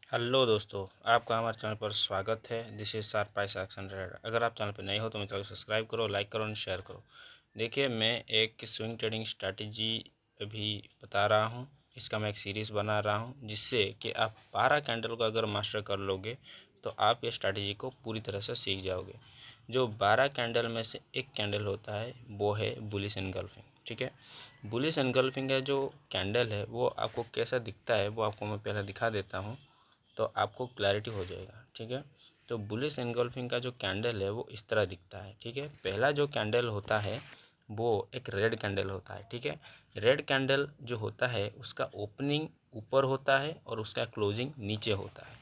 Hello दोस्तों, आपका हमारे चैनल पर स्वागत है। This is sharp price action trader. अगर आप चैनल पर नए हो तो मेरे चैनल को सब्सक्राइब करो, लाइक करो और शेयर करो। देखिए, मैं एक स्विंग ट्रेडिंग स्ट्रैटेजी अभी बता रहा हूं। इसका मैं एक सीरीज़ बना रहा हूं, जिससे कि आप 12 कैंडल को अगर मास्टर कर लोगे तो आप ये स्ट्रैटेजी को पूरी तरह से सीख जाओगे। जो 12 कैंडल में से एक कैंडल होता है वो है बुलिश एनगल्फिंग। ठीक है, बुलिश एनगल्फिंग है जो कैंडल है वो आपको कैसा दिखता है वो आपको मैं पहले दिखा देता हूँ, तो आपको क्लैरिटी हो जाएगा। ठीक है, तो बुलिश एनगल्फिंग का जो कैंडल है वो इस तरह दिखता है। ठीक है, पहला जो कैंडल होता है वो एक रेड कैंडल होता है। ठीक है, रेड कैंडल जो होता है उसका ओपनिंग ऊपर होता है और उसका क्लोजिंग नीचे होता है।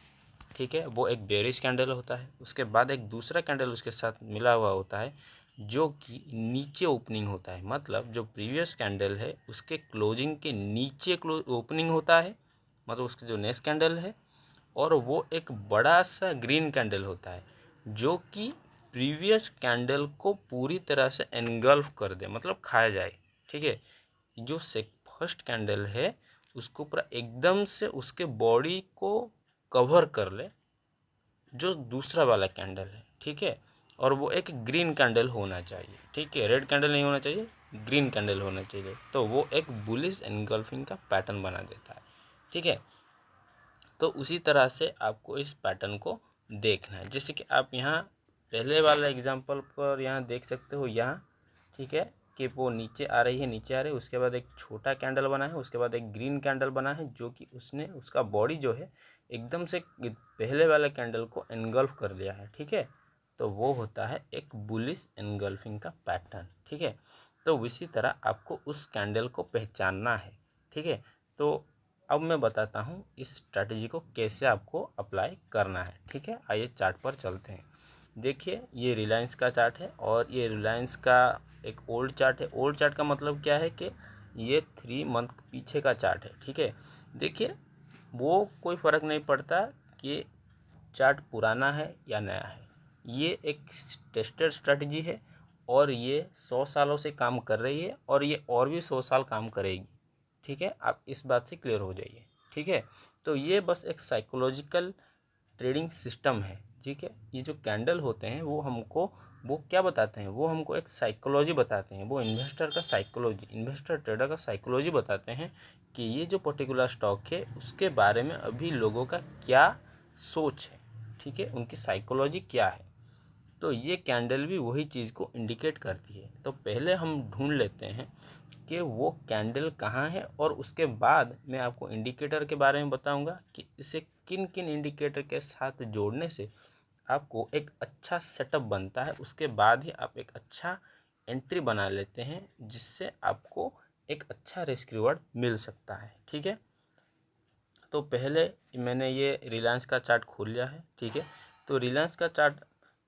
ठीक है, वो एक बेरिश कैंडल होता है। उसके बाद एक दूसरा कैंडल उसके साथ मिला हुआ होता है जो कि नीचे ओपनिंग होता है। मतलब जो प्रीवियस कैंडल है उसके क्लोजिंग के नीचे ओपनिंग होता है, मतलब उसके जो नेक्स्ट कैंडल है। और वो एक बड़ा सा ग्रीन कैंडल होता है जो कि प्रीवियस कैंडल को पूरी तरह से एनगल्फ कर दे, मतलब खाया जाए। ठीक है, जो से फर्स्ट कैंडल है उसको पूरा एकदम से उसके बॉडी को कवर कर ले जो दूसरा वाला कैंडल है। ठीक है, और वो एक ग्रीन कैंडल होना चाहिए। ठीक है, रेड कैंडल नहीं होना चाहिए, ग्रीन कैंडल होना चाहिए, तो वो एक बुलिश एनगल्फिंग का पैटर्न बना देता है। ठीक है, तो उसी तरह से आपको इस पैटर्न को देखना है। जैसे कि आप यहाँ पहले वाला एग्जांपल पर यहाँ देख सकते हो यहाँ। ठीक है, कि वो नीचे आ रही है, नीचे आ रही है, उसके बाद एक छोटा कैंडल बना है, उसके बाद एक ग्रीन कैंडल बना है जो कि उसने उसका बॉडी जो है एकदम से पहले वाले कैंडल को एनगल्फ कर लिया है। ठीक है, तो वो होता है एक बुलिश एनगल्फिंग का पैटर्न। ठीक है, तो इसी तरह आपको उस कैंडल को पहचानना है। ठीक है, तो अब मैं बताता हूँ इस स्ट्रैटेजी को कैसे आपको अप्लाई करना है। ठीक है, आइए चार्ट पर चलते हैं। देखिए, ये रिलायंस का चार्ट है और ये रिलायंस का एक ओल्ड चार्ट है। ओल्ड चार्ट का मतलब क्या है कि ये 3 मंथ पीछे का चार्ट है। ठीक है, देखिए, वो कोई फ़र्क नहीं पड़ता कि चार्ट पुराना है या नया है। ये एक टेस्टेड स्ट्रैटेजी है और ये 100 सालों से काम कर रही है और ये और भी 100 साल काम करेगी। ठीक है, आप इस बात से क्लियर हो जाइए। ठीक है, तो ये बस एक साइकोलॉजिकल ट्रेडिंग सिस्टम है। ठीक है, ये जो कैंडल होते हैं वो क्या बताते हैं, वो हमको एक साइकोलॉजी बताते हैं। वो इन्वेस्टर ट्रेडर का साइकोलॉजी बताते हैं कि ये जो पर्टिकुलर स्टॉक है उसके बारे में अभी लोगों का क्या सोच है। ठीक है, उनकी साइकोलॉजी क्या है। तो ये कैंडल भी वही चीज़ को इंडिकेट करती है। तो पहले हम ढूंढ लेते हैं कि वो कैंडल कहाँ है और उसके बाद मैं आपको इंडिकेटर के बारे में बताऊंगा कि इसे किन किन इंडिकेटर के साथ जोड़ने से आपको एक अच्छा सेटअप बनता है। उसके बाद ही आप एक अच्छा एंट्री बना लेते हैं जिससे आपको एक अच्छा रिस्क रिवॉर्ड मिल सकता है। ठीक है, तो पहले मैंने ये रिलायंस का चार्ट खोल लिया है। ठीक है, तो रिलायंस का चार्ट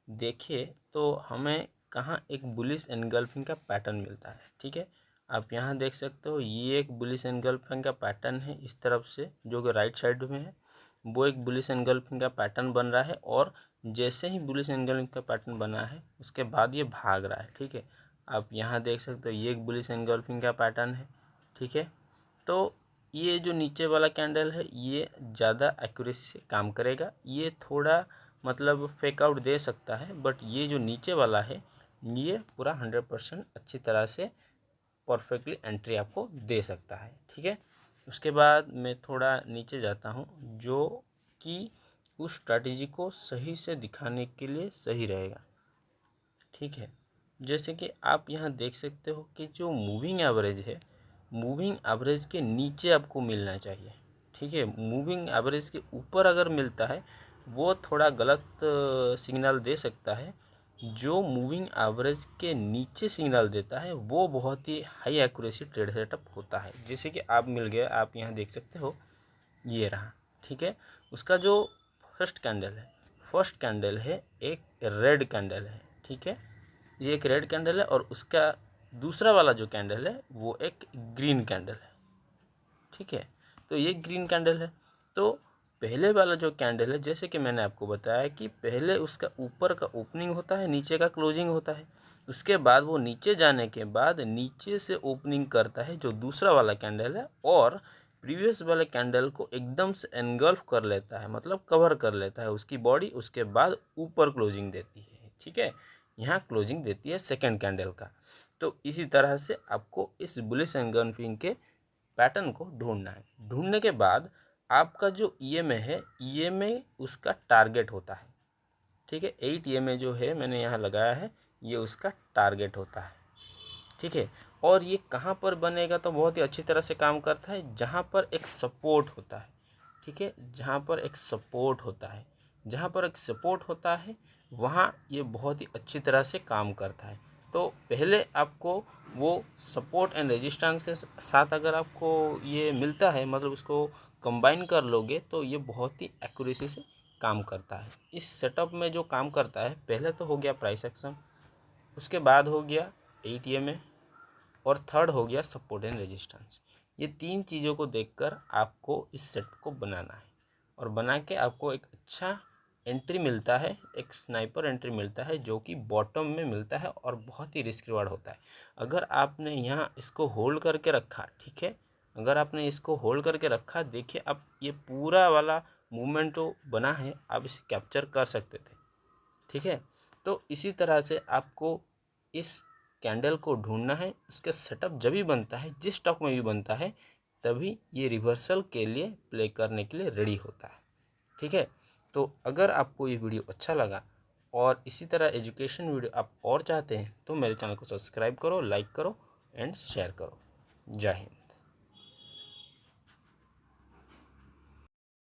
देखिए तो हमें कहाँ एक बुलिश एनगल्फिंग का पैटर्न मिलता है। ठीक है, आप यहाँ देख सकते हो ये एक बुलिश एनगल्फिंग का पैटर्न है इस तरफ से जो कि राइट साइड में है। वो एक बुलिश एनगल्फिंग का पैटर्न बन रहा है और जैसे ही बुलिश एनगल्फिंग का पैटर्न बना है उसके बाद ये भाग रहा है। ठीक है, आप यहाँ देख सकते हो ये एक बुलिश एनगल्फिंग का पैटर्न है। ठीक है, तो ये जो नीचे वाला कैंडल है ये ज़्यादा एक्यूरेसी से काम करेगा। ये थोड़ा मतलब फेक आउट दे सकता है, बट ये जो नीचे वाला है ये पूरा 100% अच्छी तरह से परफेक्टली एंट्री आपको दे सकता है। ठीक है, उसके बाद मैं थोड़ा नीचे जाता हूँ जो कि उस स्ट्रैटेजी को सही से दिखाने के लिए सही रहेगा। ठीक है, जैसे कि आप यहाँ देख सकते हो कि जो मूविंग एवरेज है, मूविंग एवरेज के नीचे आपको मिलना चाहिए। ठीक है, मूविंग एवरेज के ऊपर अगर मिलता है वो थोड़ा गलत सिग्नल दे सकता है। जो मूविंग एवरेज के नीचे सिग्नल देता है वो बहुत ही हाई एक्यूरेसी ट्रेड सेटअप होता है। जैसे कि आप मिल गया, आप यहाँ देख सकते हो ये रहा। ठीक है, उसका जो फर्स्ट कैंडल है एक रेड कैंडल है। ठीक है, ये एक रेड कैंडल है और उसका दूसरा वाला जो कैंडल है वो एक ग्रीन कैंडल है। ठीक है, तो ये ग्रीन कैंडल है। तो पहले वाला जो कैंडल है जैसे कि मैंने आपको बताया कि पहले उसका ऊपर का ओपनिंग होता है, नीचे का क्लोजिंग होता है। उसके बाद वो नीचे जाने के बाद नीचे से ओपनिंग करता है जो दूसरा वाला कैंडल है और प्रीवियस वाले कैंडल को एकदम से एनगल्फ कर लेता है, मतलब कवर कर लेता है उसकी बॉडी, उसके बाद ऊपर क्लोजिंग देती है। ठीक है, यहाँ क्लोजिंग देती है सेकेंड कैंडल का। तो इसी तरह से आपको इस बुलिश एनगल्फिंग के पैटर्न को ढूंढना है। ढूंढने के बाद आपका जो ईएमए है, ईएमए उसका टारगेट होता है। ठीक है, 8 ईएमए जो है मैंने यहाँ लगाया है, ये उसका टारगेट होता है। ठीक है, और ये कहाँ पर बनेगा तो बहुत ही अच्छी तरह से काम करता है, जहाँ पर एक सपोर्ट होता है। ठीक है, जहाँ पर एक सपोर्ट होता है, जहाँ पर एक सपोर्ट होता है वहाँ ये बहुत ही अच्छी तरह से काम करता है। तो पहले आपको वो सपोर्ट एंड रेजिस्टेंस के साथ अगर आपको ये मिलता है, मतलब उसको कंबाइन कर लोगे, तो ये बहुत ही एक्यूरेसी से काम करता है। इस सेटअप में जो काम करता है, पहले तो हो गया प्राइस एक्शन, उसके बाद हो गया एटीएमए, और थर्ड हो गया सपोर्ट एंड रेजिस्टेंस। ये तीन चीज़ों को देखकर आपको इस सेट को बनाना है, और बना के आपको एक अच्छा एंट्री मिलता है, एक स्नाइपर एंट्री मिलता है, जो कि बॉटम में मिलता है और बहुत ही रिस्क रिवार्ड होता है। अगर आपने यहाँ इसको होल्ड करके रखा, ठीक है, अगर आपने इसको होल्ड करके रखा, देखिए आप ये पूरा वाला मूवमेंट जो बना है आप इसे कैप्चर कर सकते थे। ठीक है, तो इसी तरह से आपको इस कैंडल को ढूंढना है। उसके सेटअप जब भी बनता है, जिस स्टॉक में भी बनता है, तभी ये रिवर्सल के लिए प्ले करने के लिए रेडी होता है। ठीक है, तो अगर आपको ये वीडियो अच्छा लगा और इसी तरह एजुकेशन वीडियो आप और चाहते हैं, तो मेरे चैनल को सब्सक्राइब करो, लाइक करो एंड शेयर करो। जय हिंद।